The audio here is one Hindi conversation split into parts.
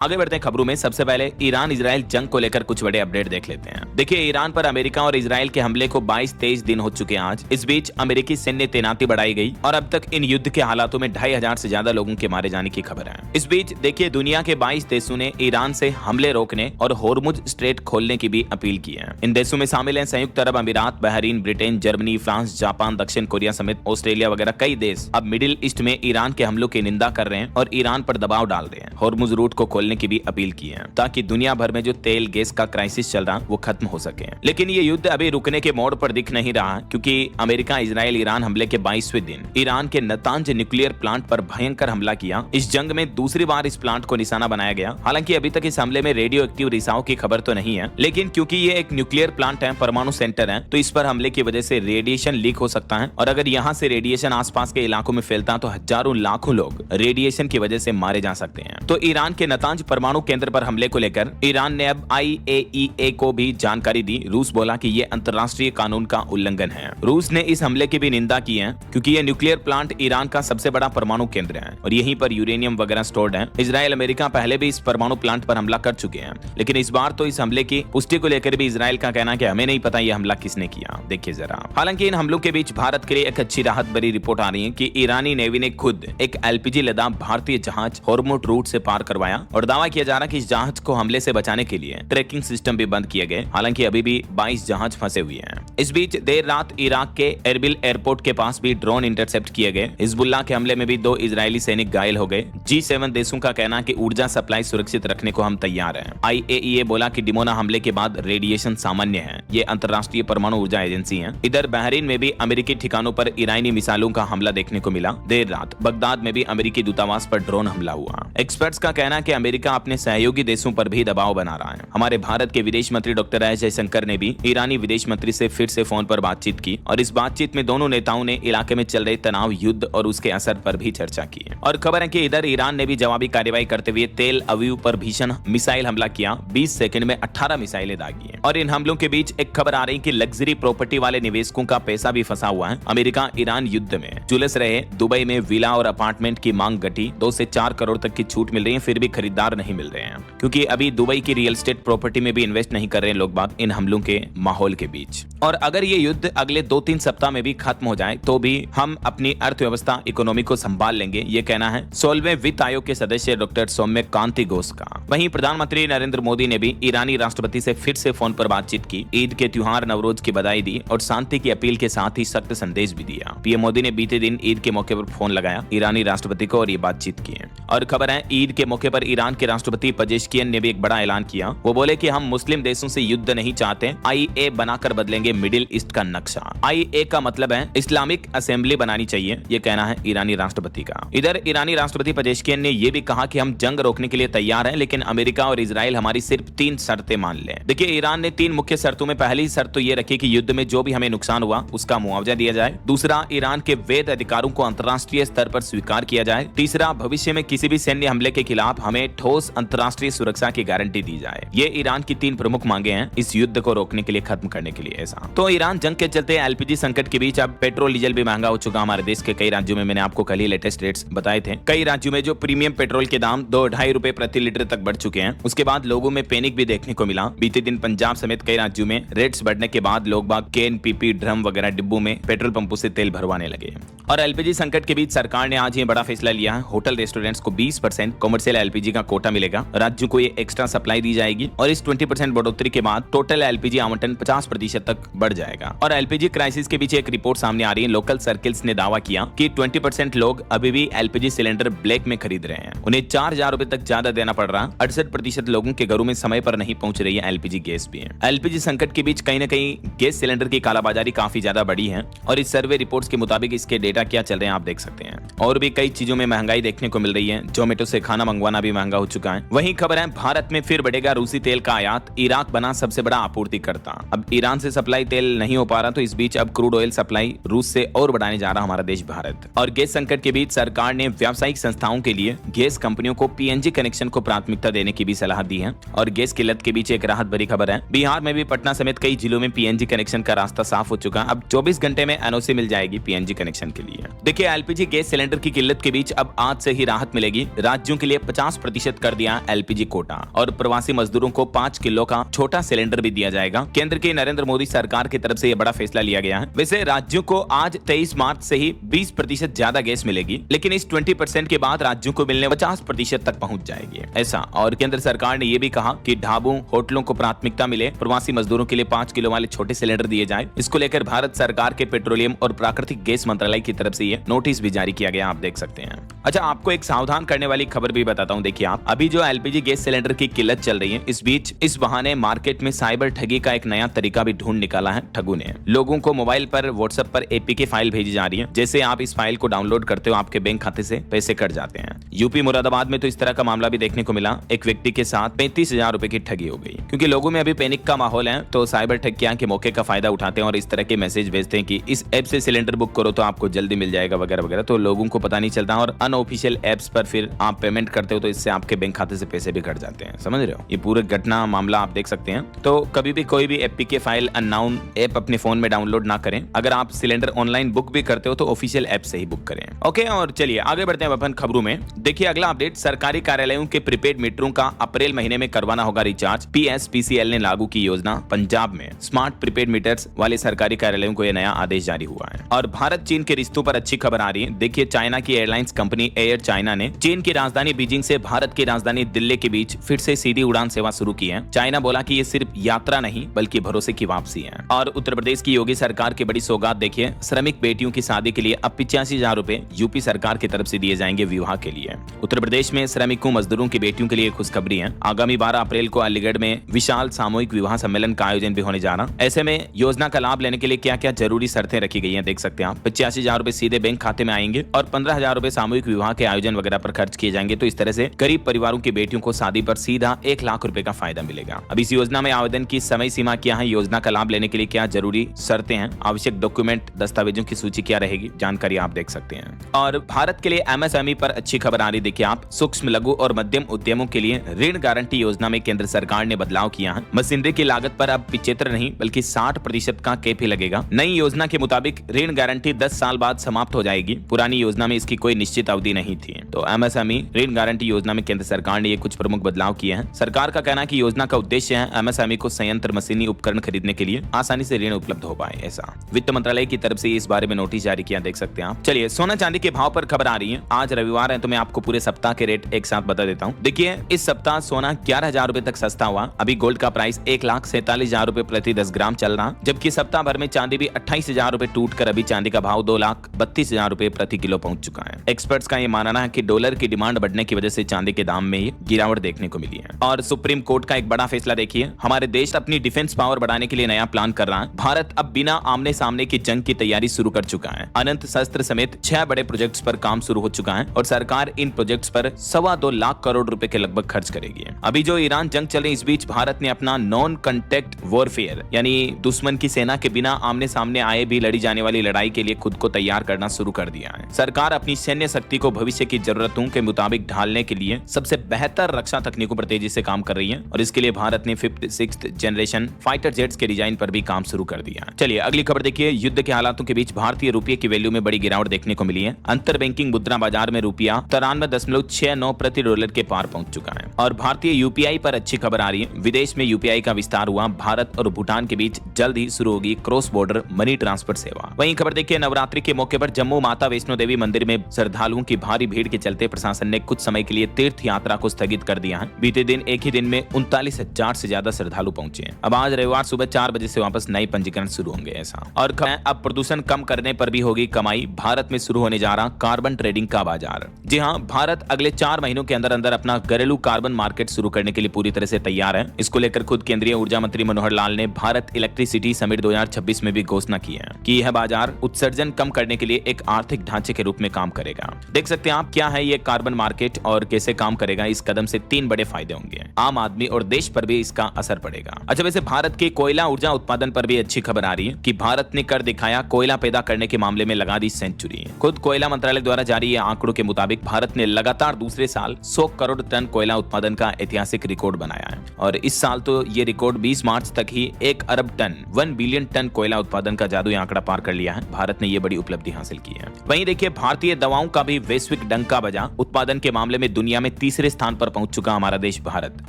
आगे बढ़ते हैं खबरों में। सबसे पहले ईरान इजराइल जंग को लेकर कुछ बड़े अपडेट देख लेते हैं। देखिए, ईरान पर अमेरिका और इजराइल के हमले को 22-23 दिन हो चुके हैं आज। इस बीच अमेरिकी सैन्य तैनाती बढ़ाई गई और अब तक इन युद्ध के हालातों में 2500 से ज्यादा लोगों के मारे जाने की खबर है। इस बीच देखिए, दुनिया के 22 देशों ने ईरान से हमले रोकने और होर्मुज स्ट्रेट खोलने की भी अपील की है। इन देशों में शामिल हैं संयुक्त अरब अमीरात, Bahrain, Britain, Germany, France, Japan, दक्षिण कोरिया समेत ऑस्ट्रेलिया वगैरह कई देश अब मिडिल ईस्ट में ईरान के हमलों की निंदा कर रहे हैं और ईरान पर दबाव डाल रहे हैं। होर्मुज रूट को खोलने की भी अपील की है ताकि दुनिया भर में जो तेल गैस का क्राइसिस चल रहा वो खत्म हो सके। लेकिन ये युद्ध अभी रुकने के मोड़ पर दिख नहीं रहा, क्योंकि अमेरिका इजराइल ईरान हमले के 22वें दिन ईरान के नतांज न्यूक्लियर प्लांट पर भयंकर हमला किया। इस जंग में दूसरी बार इस प्लांट को निशाना बनाया गया। हालांकि अभी तक इस हमले में रेडियो एक्टिव रिसाव की खबर तो नहीं है, लेकिन क्योंकि ये एक न्यूक्लियर प्लांट है, परमाणु सेंटर है, तो इस पर हमले की वजह से रेडिएशन लीक हो सकता है और अगर यहाँ से रेडिएशन आसपास के इलाकों में फैलता तो हजारों लाखों लोग रेडिएशन की वजह से मारे जा सकते हैं। तो ईरान के नतांज परमाणु केंद्र पर हमले को लेकर ईरान ने अब IAEA को भी जानकारी दी। रूस बोला कि यह अंतर्राष्ट्रीय कानून का उल्लंघन है। रूस ने इस हमले की भी निंदा की है, क्योंकि यह न्यूक्लियर प्लांट ईरान का सबसे बड़ा परमाणु केंद्र है और यहीं पर यूरेनियम वगैरह स्टोर्ड है। इजराइल अमेरिका पहले भी इस परमाणु प्लांट पर हमला कर चुके हैं, लेकिन इस बार तो इस हमले की पुष्टि को लेकर भी इजराइल का कहना है कि हमें नहीं पता यह हमला किसने किया। देखिए जरा। हालांकि इन हमलों के बीच भारत के लिए एक अच्छी राहत भरी रिपोर्ट आ रही है कि ईरानी नेवी ने खुद एक LPG लदा भारतीय जहाज होर्मुज रूट से पार करवाया और दावा किया जा रहा है कि इस जहाज को हमले से बचाने के लिए ट्रैकिंग सिस्टम भी बंद किए गए। हालांकि अभी भी 22 जहाज फंसे हुए हैं। इस बीच देर रात इराक के एरबिल एयरपोर्ट के पास भी ड्रोन इंटरसेप्ट किए गए। हिजबुल्लाह के हमले में भी 2 इजरायली सैनिक घायल हो गए। G7 देशों का कहना है कि ऊर्जा सप्लाई सुरक्षित रखने को हम तैयार हैं। IAEA बोला कि डिमोना हमले के बाद रेडिएशन सामान्य है। ये अंतर्राष्ट्रीय परमाणु ऊर्जा एजेंसी है। इधर बहरीन में भी अमेरिकी ठिकानों पर ईरानी मिसाइलों का हमला देखने को मिला। देर रात बगदाद में भी अमेरिकी दूतावास पर ड्रोन हमला हुआ। एक्सपर्ट्स का कहना है कि अमेरिका अपने सहयोगी देशों पर भी दबाव बना रहा है। हमारे भारत के विदेश मंत्री डॉक्टर एस जयशंकर ने भी ईरानी विदेश मंत्री से फिर से फोन पर बातचीत की और इस बातचीत में दोनों नेताओं ने इलाके में चल रहे तनाव, युद्ध और उसके असर पर भी चर्चा की। और खबर है कि इधर ईरान ने भी जवाबी कार्रवाई करते हुए तेल अवीव पर भीषण मिसाइल हमला किया। 20 सेकंड में 18 मिसाइलें दागी हैं। और इन हमलों के बीच एक खबर आ रही कि लग्जरी प्रॉपर्टी वाले निवेशकों का पैसा भी फंसा हुआ है। अमेरिका ईरान युद्ध में झुलस रहे दुबई में विला और अपार्टमेंट की मांग घटी। 2 से 4 करोड़ तक की छूट मिल रही है, फिर भी खरीदार नहीं मिल रहे हैं, क्योंकि अभी दुबई की रियल एस्टेट प्रॉपर्टी में भी इन्वेस्ट नहीं कर रहे हैं लोग बाग इन हमलों के माहौल के बीच। और अगर ये युद्ध अगले 2-3 सप्ताह में भी खत्म हो जाए तो भी हम अपनी अर्थव्यवस्था, इकोनॉमी को संभाल लेंगे, ये कहना है 16वें वित्त आयोग के सदस्य डॉक्टर सौम्य कांति घोष का। वहीं प्रधानमंत्री नरेंद्र मोदी ने भी ईरानी राष्ट्रपति से फिर से फोन पर बातचीत की, ईद के त्योहार नवरोज की बधाई दी और शांति की अपील के साथ ही सख्त संदेश भी दिया। पीएम मोदी ने बीते दिन ईद के मौके पर फोन लगाया ईरानी राष्ट्रपति को और ये बातचीत की। और खबर है ईद के मौके पर ईरान के राष्ट्रपति पजेश्कियन ने भी एक बड़ा ऐलान किया। वो बोले कि हम मुस्लिम देशों से युद्ध नहीं चाहते, IA बनाकर बदलेंगे मिडिल ईस्ट का नक्शा। IA का मतलब है इस्लामिक असेंबली बनानी चाहिए, ये कहना है ईरानी राष्ट्रपति का। इधर ईरानी राष्ट्रपति पजेश्कियन ने यह भी कहा कि हम जंग रोकने के लिए तैयार हैं, लेकिन अमेरिका और इजराइल हमारी सिर्फ 3 शर्तें मान लें। देखिए, ईरान ने 3 मुख्य शर्तों में पहली शर्त तो ये रखी कि युद्ध में जो भी हमें नुकसान हुआ उसका मुआवजा दिया जाए। दूसरा, ईरान के वैध अधिकारों को अंतर्राष्ट्रीय स्तर पर स्वीकार किया जाए। तीसरा, भविष्य में किसी भी सैन्य हमले के खिलाफ हमें ठोस अंतर्राष्ट्रीय सुरक्षा की गारंटी दी जाए। ये ईरान की 3 प्रमुख मांगे हैं इस युद्ध को रोकने के लिए, खत्म करने के लिए। ऐसा तो ईरान जंग के चलते LPG संकट के बीच अब पेट्रोल डीजल भी महंगा हो चुका। हमारे देश के कई राज्यों में मैंने आपको कल ही लेटेस्ट रेट्स बताए थे। कई राज्यों में जो प्रीमियम पेट्रोल के दाम 2-2.5 रुपए प्रति लीटर तक बढ़ चुके हैं। उसके बाद लोगों में पैनिक भी देखने को मिला। बीते दिन पंजाब समेत कई राज्यों में रेट्स बढ़ने के बाद लोग बाग कैन, PP, ड्रम वगैरह डिब्बों में पेट्रोल पंपों से तेल भरवाने लगे। और LPG संकट के बीच सरकार ने आज ये बड़ा फैसला लिया है। होटल रेस्टोरेंट्स को 20% कमर्शियल LPG का कोटा मिलेगा। राज्यों को ये एक्स्ट्रा सप्लाई दी जाएगी और इस 20% बढ़ोतरी के बाद टोटल LPG आवंटन 50% तक बढ़ जाएगा। और LPG क्राइसिस के बीच एक रिपोर्ट सामने आ रही है। लोकल सर्किल्स ने दावा किया कि 20% लोग अभी भी LPG सिलेंडर ब्लैक में खरीद रहे हैं। उन्हें 4000 रुपए तक ज्यादा देना पड़ रहा है। 68% लोगों के घरों में समय पर नहीं पहुंच रही है LPG गैस भी है। LPG संकट के बीच कहीं न कहीं गैस सिलेंडर की कालाबाजारी काफी ज्यादा बढ़ी है और इस सर्वे रिपोर्ट्स के मुताबिक इसके डेटा क्या चल रहे हैं आप देख सकते हैं। और भी कई चीजों में महंगाई देखने को मिल रही है। जोमेटो से खाना मंगवाना भी महंगा हो चुका है। वहीं खबर है भारत में फिर बढ़ेगा रूसी तेल का आयात। इराक बना सबसे बड़ा आपूर्तिकर्ता। अब ईरान से सप्लाई तेल नहीं हो पा रहा, तो इस बीच अब क्रूड ऑयल सप्लाई रूस से और बढ़ाने जा रहा हमारा देश भारत। और गैस संकट के बीच सरकार ने व्यावसायिक संस्थाओं के लिए गैस कंपनियों को PNG कनेक्शन को प्राथमिकता देने की भी सलाह दी है। और गैस किल्लत के बीच एक राहत भरी खबर है। बिहार में भी पटना समेत कई जिलों में PNG कनेक्शन का रास्ता साफ हो चुका। अब 24 घंटे में NOC मिल जाएगी PNG कनेक्शन के लिए। देखिए, LPG गैस सिलेंडर की किल्लत के बीच अब आज से ही राहत मिलेगी। राज्यों के लिए 50% 50% कर दिया एलपीजी कोटा और प्रवासी मजदूरों को 5 किलो का छोटा सिलेंडर भी दिया जाएगा। केंद्र की नरेंद्र मोदी सरकार की तरफ से यह बड़ा फैसला लिया गया है। वैसे राज्यों को आज 23 मार्च से ही 20% ज्यादा गैस मिलेगी, लेकिन इस 20% के बाद राज्यों को मिलने 50% तक पहुंच जाएगी ऐसा। और केंद्र सरकार ने यह भी कहा कि ढाबों होटलों को प्राथमिकता मिले, प्रवासी मजदूरों के लिए 5 किलो वाले छोटे सिलेंडर दिए जाए। इसको लेकर भारत सरकार के पेट्रोलियम और प्राकृतिक गैस मंत्रालय की तरफ से ये नोटिस भी जारी किया गया, आप देख सकते हैं। अच्छा, आपको एक सावधान करने वाली खबर भी बताता हूं। देखिए आप, अभी जो एलपीजी गैस सिलेंडर की किल्लत चल रही है, इस बीच इस बहाने मार्केट में साइबर ठगी का एक नया तरीका भी ढूंढ निकाला है ठगों ने। लोगों को मोबाइल पर व्हाट्सएप पर एपीके फाइल भेजी जा रही है। जैसे आप इस फाइल को डाउनलोड करते हो, आपके बैंक खाते से पैसे कट जाते हैं। यूपी मुरादाबाद में तो इस तरह का मामला भी देखने को मिला। एक व्यक्ति के साथ 35,000 रुपए की ठगी हो गई। क्योंकि लोगों में अभी पैनिक का माहौल है, तो साइबर ठगियां के मौके का फायदा उठाते हैं और इस तरह के मैसेज भेजते हैं कि इस ऐप से सिलेंडर बुक करो तो आपको जल्दी मिल जाएगा वगैरह वगैरह। तो लोगों को पता नहीं चलता और अनऑफिशियल एप्स पर फिर आप पेमेंट करते हो तो इससे आपके बैंक खाते से पैसे भी कट जाते हैं। समझ रहे हो? ये पूरे घटना मामला आप देख सकते हैं। तो कभी भी कोई भी एपीके फाइल अननोन ऐप अपने फोन में डाउनलोड ना करें। अगर आप सिलेंडर ऑनलाइन बुक भी करते हो तो ऑफिशियल ऐप से ही बुक करें। ओके, और चलिए आगे बढ़ते हैं अपन खबरों में। देखिए अगला अपडेट, सरकारी कार्यालयों के प्रीपेड मीटरों का अप्रैल महीने में करवाना होगा रिचार्ज। पीएसपीसीएल ने लागू की योजना। पंजाब में स्मार्ट प्रीपेड मीटर्स वाले सरकारी कार्यालयों को यह नया आदेश जारी हुआ है। और भारत चीन के रिश्तों पर अच्छी खबर आ रही है। देखिए, चाइना की एयरलाइंस कंपनी एयर चाइना ने चीन की राजधानी बीजिंग से भारत की राजधानी दिल्ली के बीच फिर से सीधी उड़ान सेवा शुरू की है। चाइना बोला कि ये सिर्फ यात्रा नहीं बल्कि भरोसे की वापसी है। और उत्तर प्रदेश की योगी सरकार की बड़ी सौगात देखिए, श्रमिक बेटियों की शादी के लिए अब 85,000 रुपए यूपी सरकार की तरफ से दिए जाएंगे विवाह के लिए। उत्तर प्रदेश में श्रमिकों मजदूरों की बेटियों के लिए खुशखबरी है। आगामी 12 अप्रैल को अलीगढ़ में विशाल सामूहिक विवाह सम्मेलन का आयोजन भी होने जा रहा। ऐसे में योजना का लाभ लेने के लिए क्या क्या जरूरी शर्तें रखी गई हैं, देख सकते हैं आप। 85,000 रुपए सीधे बैंक खाते में आएंगे और 15,000 रुपए सामूहिक विवाह के आयोजन वगैरह पर खर्च किए जाएंगे। तो इस तरह से गरीब परिवारों की बेटियों को शादी पर सीधा 1 लाख रुपए का फायदा मिलेगा। अब इस योजना में आवेदन की समय सीमा क्या है, योजना का लाभ लेने के लिए क्या जरूरी शर्तें हैं, आवश्यक डॉक्यूमेंट दस्तावेजों की सूची क्या रहेगी, जानकारी आप देख सकते हैं। और भारत के लिए एमएसएमई पर अच्छी खबर आ रही। देखिए आप, सूक्ष्म लघु और मध्यम उद्यमों के लिए ऋण गारंटी योजना में केंद्र सरकार ने बदलाव किया है। मशीनरी की लागत पर अब 75 नहीं बल्कि 60% का कैप ही लगेगा। नई योजना के मुताबिक ऋण गारंटी 10 साल बाद समाप्त हो जाएगी। पुरानी योजना में इसकी कोई निश्चित अवधि नहीं थी। तो एमएसएमई ऋण गारंटी योजना में केंद्र सरकार ने ये कुछ प्रमुख बदलाव किए हैं। सरकार का कहना है कि योजना का उद्देश्य है एमएसएमई को संयंत्र मशीनी उपकरण खरीदने के लिए आसानी से ऋण उपलब्ध हो पाए। ऐसा वित्त मंत्रालय की तरफ से इस बारे में नोटिस जारी किया, देख सकते हैं आप। चलिए सोना चांदी के भाव पर खबर आ रही है। आज रविवार है तो मैं आपको पूरे सप्ताह के रेट एक साथ बता देता हूँ। देखिए इस सप्ताह सोना 11,000 रुपए तक सस्ता हुआ। अभी गोल्ड का प्राइस 1,47,000 रुपए प्रति 10 ग्राम चल रहा, जबकि सप्ताह भर में चांदी भी 28,000 रुपए टूट कर अभी चांदी का भाव 2,32,000 रुपए प्रति किलो पहुंच चुका है। एक्सपर्ट्स का ये मानना है कि डॉलर की डिमांड बढ़ने की वजह से चांदी के दाम में ये गिरावट देखने को मिली है। और सुप्रीम कोर्ट का एक बड़ा फैसला देखिए, हमारे देश अपनी डिफेंस पावर बढ़ाने के लिए नया प्लान कर रहा है। भारत अब बिना आमने सामने की जंग की तैयारी शुरू कर चुका है। अनंत शस्त्र समेत 6 बड़े प्रोजेक्ट्स पर काम शुरू हो चुका है और सरकार इन प्रोजेक्ट्स पर 2.25 लाख करोड़ रुपए के लगभग खर्च करेगी। अभी जो ईरान जंग चल रही, इस बीच भारत ने अपना नॉन कॉन्टैक्ट वॉरफेयर यानी दुश्मन की सेना के बिना आमने सामने आए भी लड़ी जाने वाली लड़ाई के लिए खुद को तैयार करना शुरू कर दिया है। सरकार अपनी सैन्य शक्ति को भविष्य की जरूरतों के मुताबिक ढालने के लिए सबसे बेहतर रक्षा तकनीकों पर तेजी से काम कर रही है और इसके लिए भारत ने 5th 6th generation fighter jets के डिजाइन पर भी काम शुरू कर दिया। चलिए अगली खबर देखिए, युद्ध के हालातों के बीच भारतीय रुपये की वैल्यू में बड़ी गिरावट देखने को मिली है। अंतर बैंकिंग मुद्रा बाजार में रुपया 93.69 प्रति डॉलर के पार पहुंच चुका है। और भारतीय यूपीआई पर अच्छी खबर आ रही है। विदेश में यूपीआई का विस्तार हुआ। भारत और भूटान के बीच जल्द ही शुरू होगी क्रॉस बॉर्डर मनी ट्रांसफर सेवा। वहीं खबर देखिए, नवरात्रि के मौके पर जम्मू माता वैष्णो देवी मंदिर में श्रद्धालुओं की भारी भीड़ के चलते प्रशासन ने कुछ समय के लिए तीर्थ यात्रा को स्थगित कर दिया है। बीते दिन एक ही दिन में 39,000 से ज्यादा श्रद्धालु पहुंचे हैं। अब आज रविवार सुबह 4 बजे से वापस नए पंजीकरण शुरू होंगे। ऐसा और अब प्रदूषण कम करने पर भी होगी कमाई। भारत में शुरू होने जा रहा कार्बन ट्रेडिंग का बाजार। जी हाँ, भारत अगले 4 महीनों के अंदर अंदर अपना घरेलू कार्बन मार्केट शुरू करने के लिए पूरी तरह से तैयार है। इसको लेकर खुद केंद्रीय ऊर्जा मंत्री मनोहर लाल ने भारत इलेक्ट्रिसिटी समिट 2026 में भी घोषणा की है कि यह बाजार उत्सर्जन कम करने के लिए एक आर्थिक ढांचे के रूप में काम करेगा। देख सकते हैं आप क्या है ये कार्बन मार्केट और कैसे काम करेगा। इस कदम से 3 बड़े फायदे होंगे, आम आदमी और देश पर भी इसका असर पड़ेगा। अच्छा, वैसे भारत के कोयला ऊर्जा उत्पादन पर भी अच्छी खबर आ रही है कि भारत ने कर दिखाया, कोयला पैदा करने के मामले में लगा दी सेंचुरी। खुद कोयला मंत्रालय द्वारा जारी आंकड़ों के मुताबिक भारत ने लगातार दूसरे साल 100 करोड़ टन कोयला उत्पादन का ऐतिहासिक रिकॉर्ड बनाया है और इस साल तो ये रिकॉर्ड 20 मार्च तक ही 1 अरब टन 1 बिलियन टन कोयला उत्पादन का जादुई आंकड़ा पार कर लिया है। भारत ने ये बड़ी उपलब्धि हासिल की है। वहीं देखिए, भारतीय दवाओं का भी वैश्विक डंका बजा। उत्पादन के मामले में दुनिया में तीसरे स्थान पर पहुंच चुका हमारा देश भारत,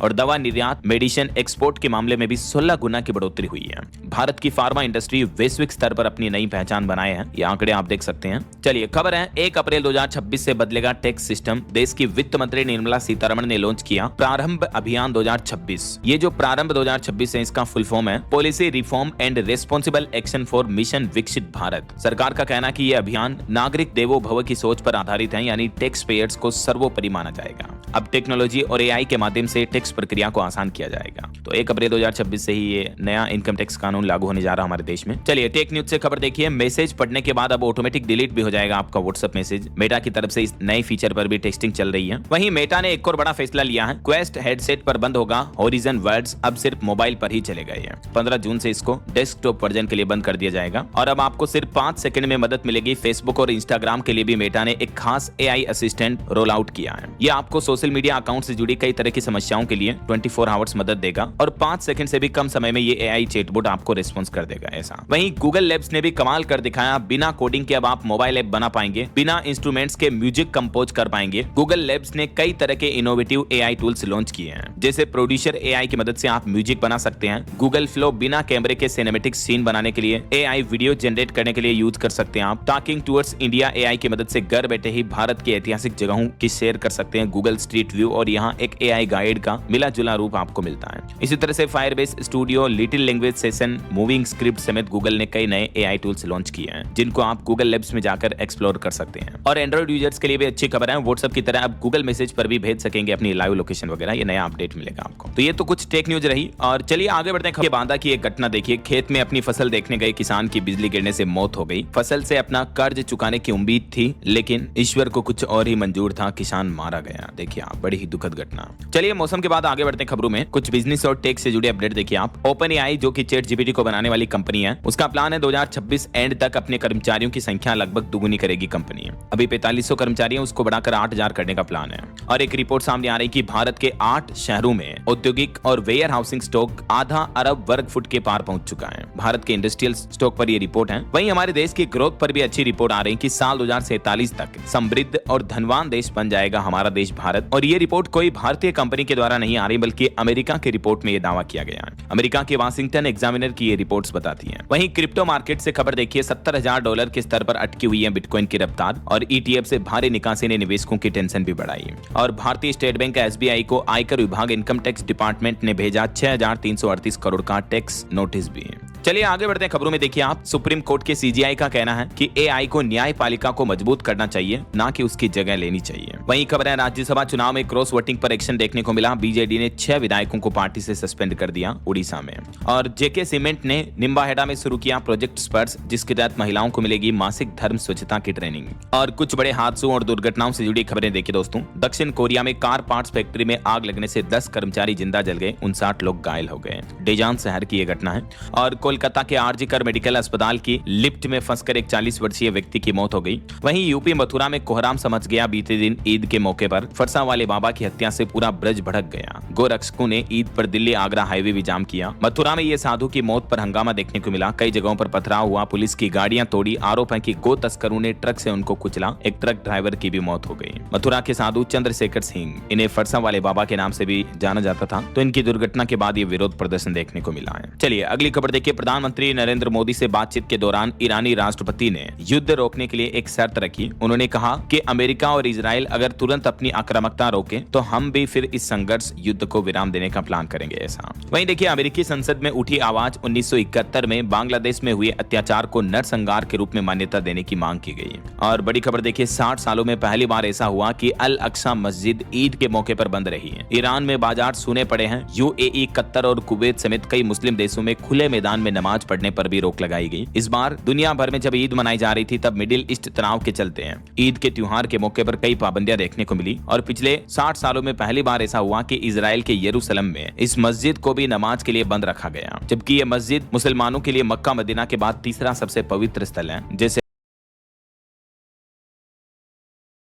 और दवा निर्यात मेडिसिन एक्सपोर्ट के मामले में भी 16 गुना की बढ़ोतरी हुई है। भारत की फार्मा इंडस्ट्री वैश्विक स्तर पर अपनी नई पहचान बनाए हैं, ये आंकड़े आप देख सकते हैं। चलिए खबर है 1 अप्रैल 2026 से बदलेगा टैक्स सिस्टम। देश की वित्त मंत्री निर्मला सीतारमण ने लॉन्च किया प्रारंभ अभियान 2026। ये जो प्रारंभ 2026 है इसका फुल फॉर्म है policy reform and responsible action for mission विकसित भारत। सरकार का कहना है कि यह अभियान नागरिक देवो भव की सोच पर आधारित है, यानी टैक्स पेयर्स को सर्वोपरि माना जाएगा। अब टेक्नोलॉजी और एआई के माध्यम से टैक्स प्रक्रिया को आसान किया जाएगा। तो 1 अप्रैल 2026 से ही ये नया इनकम टैक्स कानून लागू होने जा रहा है हमारे देश में। चलिए टेक न्यूज से खबर देखिए। मैसेज पढ़ने के बाद अब ऑटोमेटिक डिलीट भी हो जाएगा आपका व्हाट्सएप मैसेज। मेटा की तरफ से इस नए फीचर पर भी टेस्टिंग चल रही है। वहीं मेटा ने एक और बड़ा फैसला लिया है, क्वेस्ट हेडसेट पर बंद होगा होरिजन वर्ड्स, अब सिर्फ मोबाइल पर ही चले गए हैं। 15 जून से इसको डेस्कटॉप वर्जन के लिए बंद कर दिया जाएगा। और अब आपको सिर्फ 5 सेकंड में मदद मिलेगी। फेसबुक और इंस्टाग्राम के लिए भी मेटा ने एक खास एआई असिस्टेंट रोल आउट किया है। ये आपको सोशल मीडिया अकाउंट से जुड़ी कई तरह की समस्याओं के लिए 24 आवर्स मदद देगा और 5 सेकंड से भी कम समय में ये एआई चैटबॉट आपको रिस्पॉन्स कर देगा। ऐसा वहीं गूगल लैब्स ने भी कमाल कर दिखाया। बिना कोडिंग के अब आप मोबाइल ऐप बना पाएंगे, बिना इंस्ट्रूमेंट्स के म्यूजिक कंपोज कर पाएंगे। गूगल लैब्स ने कई तरह के इनोवेटिव एआई टूल्स लॉन्च किए हैं, जैसे प्रोड्यूसर एआई की मदद से आप म्यूजिक बना सकते हैं। गूगल फ्लो बिना कैमरे के सिनेमैटिक सीन बनाने के लिए, एआई वीडियो जनरेट करने के लिए यूज कर सकते हैं आप। टॉकिंग टूवर्ड्स इंडिया एआई की मदद से घर बैठे ही भारत की ऐतिहासिक जगहों की शेयर कर सकते हैं गूगल स्ट्रीट व्यू, और यहाँ एक एआई गाइड का मिला जुला रूप आपको मिलता है। इसी तरह से Firebase studio, little language session, moving script समेत गूगल ने कई नए एआई टूल्स लॉन्च किए हैं, जिनको आप गूगल लैब्स में जाकर एक्सप्लोर कर सकते हैं। और एंड्रॉइड यूजर्स के लिए भी अच्छी खबर है, व्हाट्सएप की तरह अब गूगल मैसेज पर भी भेज सकेंगे अपनी लाइव लोकेशन वगैरह। ये नया अपडेट मिलेगा आपको। तो ये तो कुछ टेक न्यूज रही, और चलिए आगे बढ़ते हैं। बांदा की एक घटना देखिए। खेत में अपनी फसल देखने गए किसान की बिजली गिरने से मौत हो गई। फसल से अपना कर्ज चुकाने की उम्मीद थी, लेकिन ईश्वर को कुछ और ही मंजूर था, किसान मारा गया। देखिए आप, बड़ी ही दुखद घटना। चलिए मौसम के बाद आगे बढ़ते हैं खबरों में। कुछ बिजनेस और टेक से जुड़े अपडेट देखिए आप। ओपन एआई जो कि चैट जीपीटी को बनाने वाली कंपनी है, उसका प्लान है 2026 एंड तक अपने कर्मचारियों की संख्या लगभग दुगुनी करेगी कंपनी। अभी 4500 कर्मचारी हैं, उसको बढ़ाकर 8000 करने का प्लान है। और एक रिपोर्ट सामने आ रही कि भारत के 8 शहरों में औद्योगिक और वेयर हाउसिंग स्टॉक आधा अरब वर्ग फुट के पार पहुंच चुका है। भारत के इंडस्ट्रियल स्टॉक पर यह रिपोर्ट है। वहीं हमारे देश की ग्रोथ पर भी अच्छी रिपोर्ट आ रही कि साल 2047 तक समृद्ध और धनवान देश बन जाएगा हमारा देश भारत। और ये रिपोर्ट कोई भारतीय कंपनी के द्वारा नहीं आ रही, बल्कि अमेरिका की रिपोर्ट में यह दावा किया गया है। अमेरिका के वाशिंगटन एग्जामिनर की ये रिपोर्ट्स बताती हैं। वहीं क्रिप्टो मार्केट से खबर देखिए। $70,000 के स्तर पर अटकी हुई है बिटकॉइन की रफ्तार, और ईटीएफ से भारी निकासी ने निवेशकों की टेंशन भी बढ़ाई। और भारतीय स्टेट बैंक एसबीआई को आयकर विभाग इनकम टैक्स डिपार्टमेंट ने भेजा 6338 करोड़ का टैक्स नोटिस भी। चलिए आगे बढ़ते हैं खबरों में। देखिए आप, सुप्रीम कोर्ट के सीजीआई का कहना है कि एआई को न्यायपालिका को मजबूत करना चाहिए, ना कि उसकी जगह लेनी चाहिए। वहीं खबर है राज्यसभा चुनाव में क्रॉस वोटिंग पर एक्शन देखने को मिला। बीजेडी ने 6 विधायकों को पार्टी से सस्पेंड कर दिया उड़ीसा में। और जेके सीमेंट ने निम्बाहेड़ा में शुरू किया प्रोजेक्ट स्पर्श, जिसके तहत महिलाओं को मिलेगी मासिक धर्म स्वच्छता की ट्रेनिंग। और कुछ बड़े हादसों और दुर्घटनाओं से जुड़ी खबरें देखिए दोस्तों। दक्षिण कोरिया में कार पार्ट्स फैक्ट्री में आग लगने से 10 कर्मचारी जिंदा जल गए, 59 लोग घायल हो गए। डेजान शहर की यह घटना है। और कोलकाता के आरजीकर मेडिकल अस्पताल की लिफ्ट में फंसकर एक 40 वर्षीय व्यक्ति की मौत हो गई। वहीं यूपी मथुरा में कोहराम समझ गया। बीते दिन ईद के मौके पर फरसा वाले बाबा की हत्या से पूरा ब्रज भड़क गया। गोरक्षकों ने ईद पर दिल्ली आगरा हाईवे भी जाम किया। मथुरा में ये साधु की मौत पर हंगामा देखने को मिला। कई जगहों पर पथराव हुआ, पुलिस की गाड़ियां तोड़ी। आरोप है कि गो तस्करों ने ट्रक से उनको कुचला। एक ट्रक ड्राइवर की भी मौत हो गई। मथुरा के साधु चंद्रशेखर सिंह, इन्हें फरसा वाले बाबा के नाम से भी जाना जाता था, तो इनकी दुर्घटना के बाद ये विरोध प्रदर्शन देखने को मिला है। चलिए अगली खबर देखिए। प्रधानमंत्री नरेंद्र मोदी से बातचीत के दौरान ईरानी राष्ट्रपति ने युद्ध रोकने के लिए एक शर्त रखी। उन्होंने कहा कि अमेरिका और इजराइल अगर तुरंत अपनी आक्रामकता रोके तो हम भी फिर इस संघर्ष युद्ध को विराम देने का प्लान करेंगे। ऐसा वहीं देखिए, अमेरिकी संसद में उठी आवाज। 1971 में बांग्लादेश में हुए अत्याचार को नरसंहार के रूप में मान्यता देने की मांग की गई। और बड़ी खबर देखिए, 60 सालों में पहली बार ऐसा हुआ कि अल अक्सा मस्जिद ईद के मौके पर बंद रही है। ईरान में बाजार सूने पड़े हैं। यूएई, कतर और कुवैत समेत कई मुस्लिम देशों में खुले मैदान में नमाज पढ़ने पर भी रोक लगाई गई। इस बार दुनिया भर में जब ईद मनाई जा रही थी, तब मिडिल ईस्ट तनाव के चलते हैं ईद के त्योहार के मौके पर कई पाबंदियां देखने को मिली। और पिछले 60 सालों में पहली बार ऐसा हुआ कि इजराइल के यरूशलेम में इस मस्जिद को भी नमाज के लिए बंद रखा गया, जबकि यह मस्जिद मुसलमानों के लिए मक्का मदीना के बाद तीसरा सबसे पवित्र स्थल है। जैसे